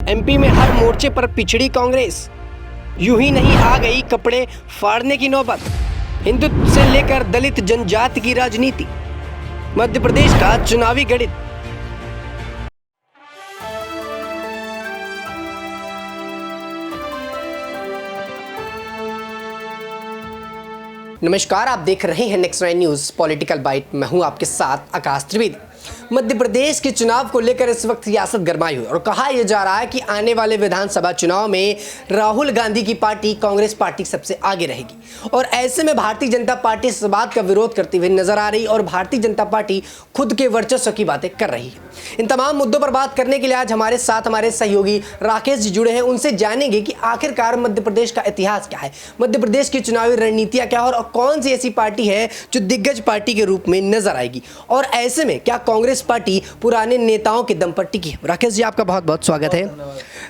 MP में हर मोर्चे पर पिछड़ी कांग्रेस। यूं ही नहीं आ गई कपड़े फाड़ने की नौबत। हिंदुत्व से लेकर दलित जनजाति की राजनीति, मध्य प्रदेश का चुनावी गणित। नमस्कार, आप देख रहे हैं नेक्स्ट 9 न्यूज़ पॉलिटिकल बाइट। मैं हूं आपके साथ आकाश त्रिवेदी। मध्य प्रदेश के चुनाव को लेकर इस वक्त सियासत गरमाई हुई और कहा यह जा रहा है कि आने वाले विधानसभा चुनाव में राहुल गांधी की पार्टी कांग्रेस पार्टी सबसे आगे रहेगी। और ऐसे में भारतीय जनता पार्टी इस बात का विरोध करती हुई नजर आ रही और भारतीय जनता पार्टी खुद के वर्चस्व की बातें कर रही है। इन तमाम मुद्दों पर बात करने के लिए आज हमारे साथ हमारे सहयोगी राकेश जी जुड़े हैं। उनसे जानेंगे कि आखिरकार मध्य प्रदेश का इतिहास क्या है, मध्य प्रदेश की चुनावी रणनीतियां क्या है और कौन सी ऐसी पार्टी है जो दिग्गज पार्टी के रूप में नजर आएगी। और ऐसे में क्या कांग्रेस पार्टी पुराने नेताओं के दम पर टिकी है। राकेश जी, आपका बहुत बहुत स्वागत है।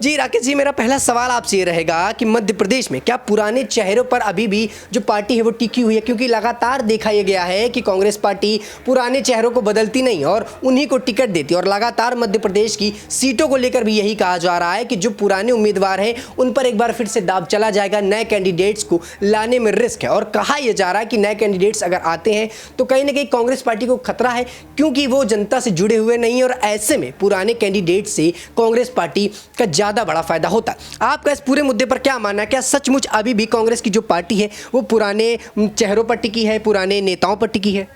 जी राकेश जी, मेरा पहला सवाल आपसे ये रहेगा कि मध्य प्रदेश में क्या पुराने चेहरों पर अभी भी जो पार्टी है वो टिकी हुई है? क्योंकि लगातार देखा यह गया है कि कांग्रेस पार्टी पुराने चेहरों को बदलती नहीं और उन्हीं को टिकट देती, और लगातार मध्य प्रदेश की सीटों को लेकर भी यही कहा जा रहा है कि जो पुराने उम्मीदवार हैं उन पर एक बार फिर से दाव चला जाएगा, नए कैंडिडेट्स को लाने में रिस्क है। और कहा यह जा रहा है कि नए कैंडिडेट्स अगर आते हैं तो कहीं ना कहीं कांग्रेस पार्टी को खतरा है, क्योंकि वो जनता से जुड़े हुए नहीं, और ऐसे में पुराने कैंडिडेट से कांग्रेस पार्टी का ज्यादा बड़ा फायदा होता है। आपका इस पूरे मुद्दे पर क्या मानना है? क्या सचमुच अभी भी कांग्रेस की जो पार्टी है वो पुराने चेहरों पर टिकी है, पुराने नेताओं पर टिकी है?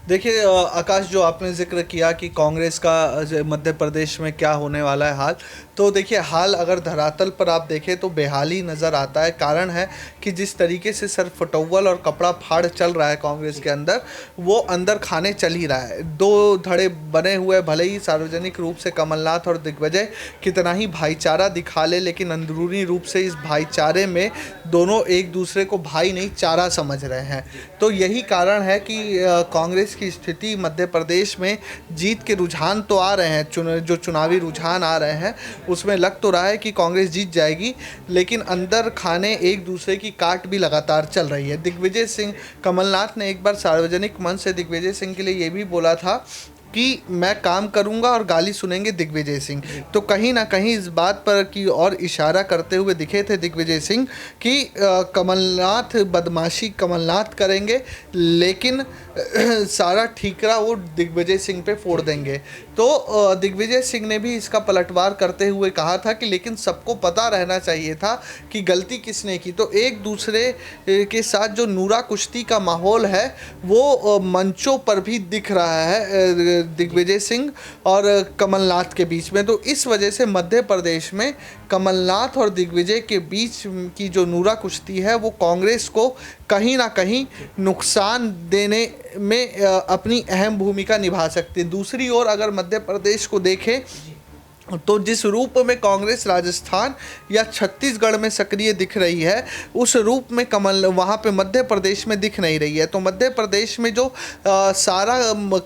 देखिए आकाश, जो आपने जिक्र किया कि कांग्रेस का मध्य प्रदेश में क्या होने वाला है हाल, तो देखिए हाल अगर धरातल पर आप देखें तो बेहाली नज़र आता है। कारण है कि जिस तरीके से सर फटोवल और कपड़ा फाड़ चल रहा है कांग्रेस के अंदर, वो अंदर खाने चल ही रहा है। दो धड़े बने हुए, भले ही सार्वजनिक रूप से कमलनाथ और दिग्विजय कितना ही भाईचारा दिखा ले, लेकिन अंदरूनी रूप से इस भाईचारे में दोनों एक दूसरे को भाई नहीं चारा समझ रहे हैं। तो यही कारण है कि कांग्रेस की स्थिति मध्य प्रदेश में जीत के रुझान तो आ रहे हैं, जो चुनावी रुझान आ रहे हैं उसमें लग तो रहा है कि कांग्रेस जीत जाएगी, लेकिन अंदर खाने एक दूसरे की काट भी लगातार चल रही है। दिग्विजय सिंह, कमलनाथ ने एक बार सार्वजनिक मंच से दिग्विजय सिंह के लिए ये भी बोला था कि मैं काम करूंगा और गाली सुनेंगे दिग्विजय सिंह। तो कहीं ना कहीं इस बात पर की और इशारा करते हुए दिखे थे दिग्विजय सिंह कि कमलनाथ बदमाशी कमलनाथ करेंगे, लेकिन सारा ठीकरा वो दिग्विजय सिंह पे फोड़ देंगे। तो दिग्विजय सिंह ने भी इसका पलटवार करते हुए कहा था कि लेकिन सबको पता रहना चाहिए था कि गलती किसने की। तो एक दूसरे के साथ जो नूरा कुश्ती का माहौल है वो मंचों पर भी दिख रहा है दिग्विजय सिंह और कमलनाथ के बीच में। तो इस वजह से मध्य प्रदेश में कमलनाथ और दिग्विजय के बीच की जो नूरा कुश्ती है वो कांग्रेस को कहीं ना कहीं नुकसान देने में अपनी अहम भूमिका निभा सकती है। दूसरी ओर अगर मध्य प्रदेश को देखें तो जिस रूप में कांग्रेस राजस्थान या छत्तीसगढ़ में सक्रिय दिख रही है, उस रूप में कमल वहाँ पे मध्य प्रदेश में दिख नहीं रही है। तो मध्य प्रदेश में जो सारा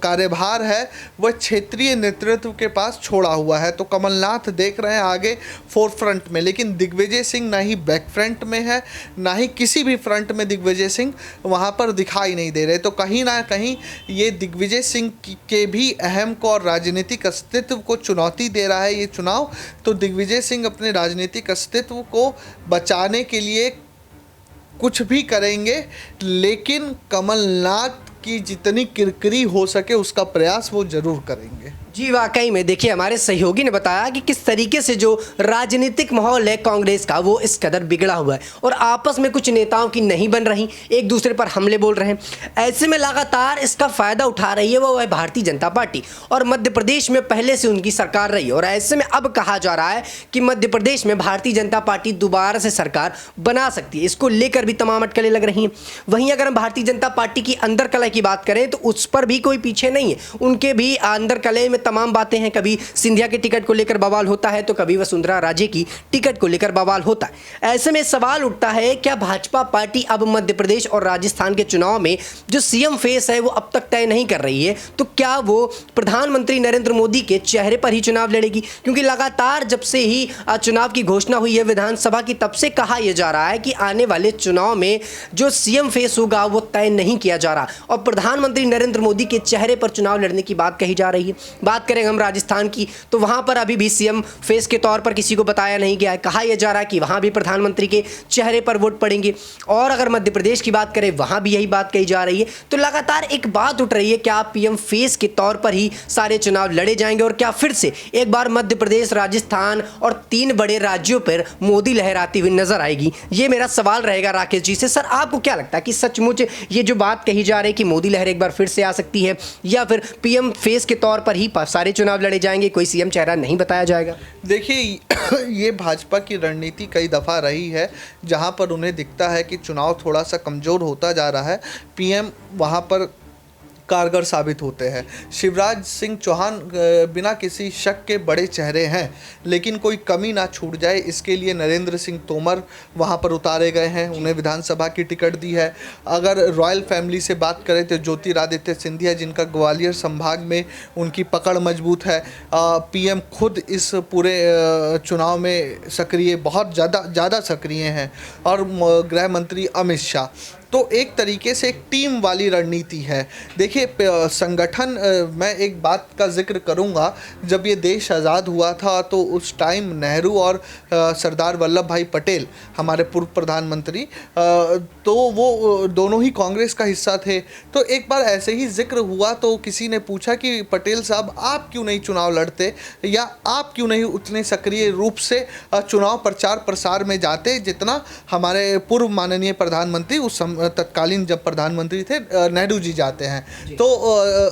कार्यभार है वह क्षेत्रीय नेतृत्व के पास छोड़ा हुआ है। तो कमलनाथ देख रहे हैं आगे फोर फ्रंट में, लेकिन दिग्विजय सिंह ना ही बैक फ्रंट में है, ना ही किसी भी फ्रंट में दिग्विजय सिंह वहाँ पर दिखाई नहीं दे रहे। तो कहीं ना कहीं ये दिग्विजय सिंह के भी अहम को और राजनीतिक अस्तित्व को चुनौती दे रहा है ये चुनाव। तो दिग्विजय सिंह अपने राजनीतिक अस्तित्व को बचाने के लिए कुछ भी करेंगे, लेकिन कमलनाथ की जितनी किरकिरी हो सके उसका प्रयास वो जरूर करेंगे। जी वाकई में देखिए, हमारे सहयोगी ने बताया कि किस तरीके से जो राजनीतिक माहौल है कांग्रेस का वो इस कदर बिगड़ा हुआ है और आपस में कुछ नेताओं की नहीं बन रही, एक दूसरे पर हमले बोल रहे हैं। ऐसे में लगातार इसका फायदा उठा रही है वो है भारतीय जनता पार्टी, और मध्य प्रदेश में पहले से उनकी सरकार रही है। और ऐसे में अब कहा जा रहा है कि मध्य प्रदेश में भारतीय जनता पार्टी दोबारा से सरकार बना सकती है। इसको लेकर भी तमाम अटकलें लग रही हैं। वहीं अगर हम भारतीय जनता पार्टी की अंदर कलह की बात करें तो उस पर भी कोई पीछे नहीं है, उनके भी अंदर कलह में तमाम बातें हैं। कभी सिंधिया के टिकट को लेकर बवाल होता है तो कभी वसुंधरा राजे की टिकट को लेकर बवाल होता है। ऐसे में सवाल उठता है, क्या भाजपा पार्टी अब मध्य प्रदेश और राजस्थान के चुनाव में जो सीएम फेस है वो अब तक तय नहीं कर रही है, तो क्या वो प्रधानमंत्री नरेंद्र मोदी के चेहरे पर ही चुनाव लड़ेगी? क्योंकि लगातार जब से ही चुनाव की घोषणा हुई है विधानसभा की, तब से कहा यह जा रहा है कि आने वाले चुनाव में जो सीएम फेस होगा वो तय नहीं किया जा रहा और प्रधानमंत्री नरेंद्र मोदी के चेहरे पर चुनाव लड़ने की बात कही जा रही है। बात बात करें हम राजस्थान की, तो वहाँ पर अभी भी सीएम फेस के तौर पर किसी को बताया नहीं गया है। कहा यह जा रहा है कि वहाँ भी प्रधानमंत्री के चेहरे पर वोट पड़ेंगे। और अगर मध्य प्रदेश की बात करें, वहाँ भी यही बात कही जा रही है। तो लगातार एक बात उठ रही है, क्या पीएम फेस के तौर पर ही सारे चुनाव लड़े जाएंगे और क्या फिर से एक बार मध्य प्रदेश, राजस्थान और 3 बड़े राज्यों पर मोदी लहर आती हुई नजर आएगी? ये मेरा सवाल रहेगा राकेश जी से। सर, आपको क्या लगता है कि सचमुच ये जो बात कही जा रही है कि मोदी लहर एक बार फिर से आ सकती है, या फिर पीएम फेस के तौर पर ही सारे चुनाव लड़े जाएंगे, कोई सीएम चेहरा नहीं बताया जाएगा? देखिए ये भाजपा की रणनीति कई दफ़ा रही है, जहां पर उन्हें दिखता है कि चुनाव थोड़ा सा कमज़ोर होता जा रहा है, पीएम वहां पर कारगर साबित होते हैं। शिवराज सिंह चौहान बिना किसी शक के बड़े चेहरे हैं, लेकिन कोई कमी ना छूट जाए इसके लिए नरेंद्र सिंह तोमर वहां पर उतारे गए हैं, उन्हें विधानसभा की टिकट दी है। अगर रॉयल फैमिली से बात करें तो ज्योतिरादित्य सिंधिया, जिनका ग्वालियर संभाग में उनकी पकड़ मजबूत है, पीएम खुद इस पूरे चुनाव में सक्रिय, बहुत ज़्यादा सक्रिय हैं, और गृह मंत्री अमित शाह। तो एक तरीके से एक टीम वाली रणनीति है। देखिए संगठन, मैं एक बात का जिक्र करूंगा, जब ये देश आज़ाद हुआ था तो उस टाइम नेहरू और सरदार वल्लभ भाई पटेल, हमारे पूर्व प्रधानमंत्री, तो वो दोनों ही कांग्रेस का हिस्सा थे। तो एक बार ऐसे ही जिक्र हुआ तो किसी ने पूछा कि पटेल साहब आप क्यों नहीं चुनाव लड़ते, या आप क्यों नहीं उतने सक्रिय रूप से चुनाव प्रचार प्रसार में जाते जितना हमारे पूर्व माननीय प्रधानमंत्री, उस तत्कालीन जब प्रधानमंत्री थे, नेहरू जी जाते हैं। तो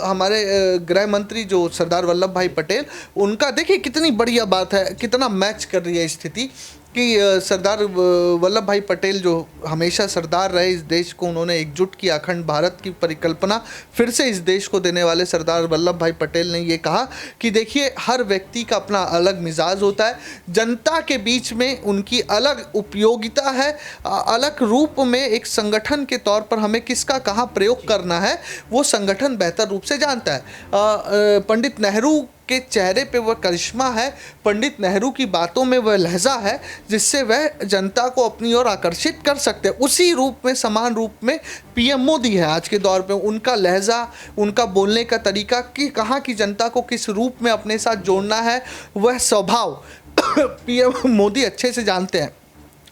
हमारे गृह मंत्री जो सरदार वल्लभ भाई पटेल, उनका देखिए कितनी बढ़िया बात है, कितना मैच कर रही है स्थिति कि सरदार वल्लभ भाई पटेल जो हमेशा सरदार रहे, इस देश को उन्होंने एकजुट किया, अखंड भारत की परिकल्पना फिर से इस देश को देने वाले सरदार वल्लभ भाई पटेल ने ये कहा कि देखिए हर व्यक्ति का अपना अलग मिजाज होता है, जनता के बीच में उनकी अलग उपयोगिता है, अलग रूप में एक संगठन के तौर पर हमें किसका कहाँ प्रयोग करना है वो संगठन बेहतर रूप से जानता है। पंडित नेहरू के चेहरे पे वह करिश्मा है, पंडित नेहरू की बातों में वह लहजा है जिससे वह जनता को अपनी ओर आकर्षित कर सकते हैं। उसी रूप में, समान रूप में पीएम मोदी है आज के दौर पे। उनका लहजा, उनका बोलने का तरीका कि कहाँ की जनता को किस रूप में अपने साथ जोड़ना है, वह स्वभाव पीएम मोदी अच्छे से जानते हैं।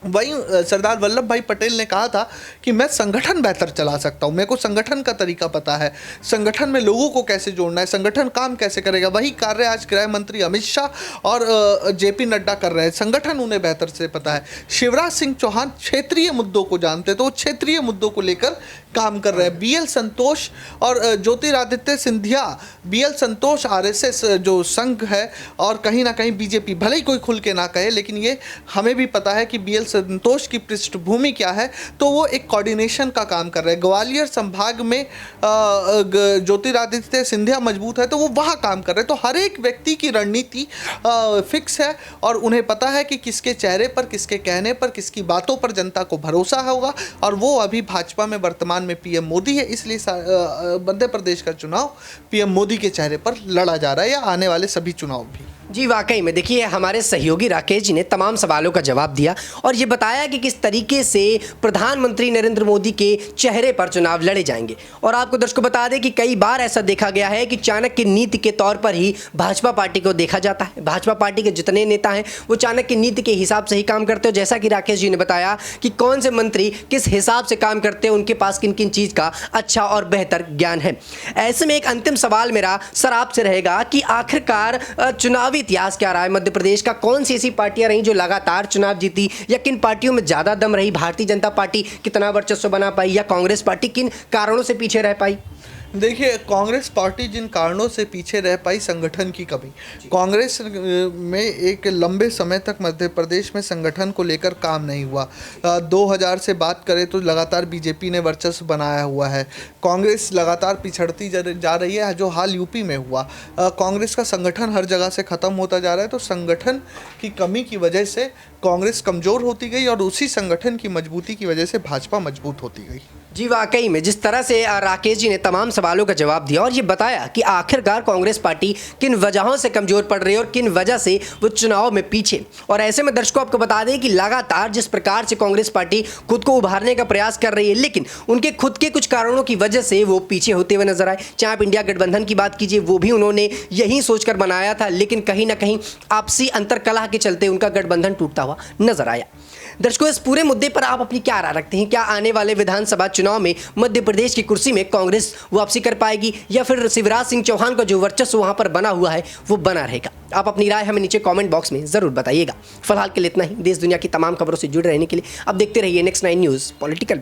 वहीं सरदार वल्लभ भाई पटेल ने कहा था कि मैं संगठन बेहतर चला सकता हूं, मेरे को संगठन का तरीका पता है, संगठन में लोगों को कैसे जोड़ना है, संगठन काम कैसे करेगा। वही कार्य आज गृह मंत्री अमित शाह और जेपी नड्डा कर रहे हैं, संगठन उन्हें बेहतर से पता है। शिवराज सिंह चौहान क्षेत्रीय मुद्दों को जानते, तो वो क्षेत्रीय मुद्दों को लेकर काम कर रहे हैं। बीएल संतोष और ज्योतिरादित्य सिंधिया, बीएल संतोष आरएसएस जो संघ है और कहीं ना कहीं बीजेपी, भले ही कोई खुल के ना कहे, लेकिन ये हमें भी पता है कि बीएल संतोष की पृष्ठभूमि क्या है, तो वो एक कोऑर्डिनेशन का काम कर रहे हैं। ग्वालियर संभाग में ज्योतिरादित्य सिंधिया मजबूत है तो वो वहाँ काम कर रहे हैं। तो हर एक व्यक्ति की रणनीति फिक्स है और उन्हें पता है कि किसके चेहरे पर, किसके कहने पर, किसकी बातों पर जनता को भरोसा होगा, और वो अभी भाजपा में वर्तमान में पीएम मोदी है। इसलिए मध्य प्रदेश का चुनाव पीएम मोदी के चेहरे पर लड़ा जा रहा है, या आने वाले सभी चुनाव भी। जी वाकई में देखिए, हमारे सहयोगी राकेश जी ने तमाम सवालों का जवाब दिया और ये बताया कि किस तरीके से प्रधानमंत्री नरेंद्र मोदी के चेहरे पर चुनाव लड़े जाएंगे। और आपको दर्शकों बता दें कि कई बार ऐसा देखा गया है कि चाणक्य नीति के तौर पर ही भाजपा पार्टी को देखा जाता है। भाजपा पार्टी के जितने नेता हैं वो चाणक्य नीति के हिसाब से ही काम करते हो। जैसा कि राकेश जी ने बताया कि कौन से मंत्री किस हिसाब से काम करते हैं, उनके पास किन किन चीज़ का अच्छा और बेहतर ज्ञान है। ऐसे में एक अंतिम सवाल मेरा सर आपसे रहेगा कि आखिरकार चुनावी इतिहास क्या रहा है मध्य प्रदेश का? कौन सी ऐसी पार्टियां रही जो लगातार चुनाव जीती, या किन पार्टियों में ज्यादा दम रही? भारतीय जनता पार्टी कितना वर्चस्व बना पाई, या कांग्रेस पार्टी किन कारणों से पीछे रह पाई? देखिए, कांग्रेस पार्टी जिन कारणों से पीछे रह पाई, संगठन की कमी। कांग्रेस में एक लंबे समय तक मध्य प्रदेश में संगठन को लेकर काम नहीं हुआ। 2000 से बात करें तो लगातार बीजेपी ने वर्चस्व बनाया हुआ है। कांग्रेस लगातार पिछड़ती जा रही है, जो हाल यूपी में हुआ। कांग्रेस का संगठन हर जगह से ख़त्म होता जा रहा है, तो संगठन की कमी की वजह से कांग्रेस कमज़ोर होती गई और उसी संगठन की मजबूती की वजह से भाजपा मजबूत होती गई। जी वाकई में जिस तरह से राकेश जी ने तमाम सवालों का जवाब दिया और ये बताया कि आखिरकार कांग्रेस पार्टी किन वजहों से कमजोर पड़ रही है और किन वजह से वो चुनाव में पीछे। और ऐसे में दर्शकों आपको बता दें कि लगातार जिस प्रकार से कांग्रेस पार्टी खुद को उभारने का प्रयास कर रही है, लेकिन उनके खुद के कुछ कारणों की वजह से वो पीछे होते हुए नजर आए। चाहे आप इंडिया गठबंधन की बात कीजिए, वो भी उन्होंने यही सोचकर बनाया था, लेकिन कहीं ना कहीं आपसी अंतरकलह के चलते उनका गठबंधन टूटता हुआ नजर आया। दर्शकों, इस पूरे मुद्दे पर आप अपनी क्या राय रखते हैं? क्या आने वाले विधानसभा चुनाव में मध्य प्रदेश की कुर्सी में कांग्रेस वापसी कर पाएगी या फिर शिवराज सिंह चौहान का जो वर्चस्व वहां पर बना हुआ है वो बना रहेगा? आप अपनी राय हमें नीचे कमेंट बॉक्स में जरूर बताइएगा। फिलहाल के लिए इतना ही। देश दुनिया की तमाम खबरों से जुड़े रहने के लिए अब देखते रहिए नेक्स्ट 9 न्यूज़ पॉलिटिकल बाइट।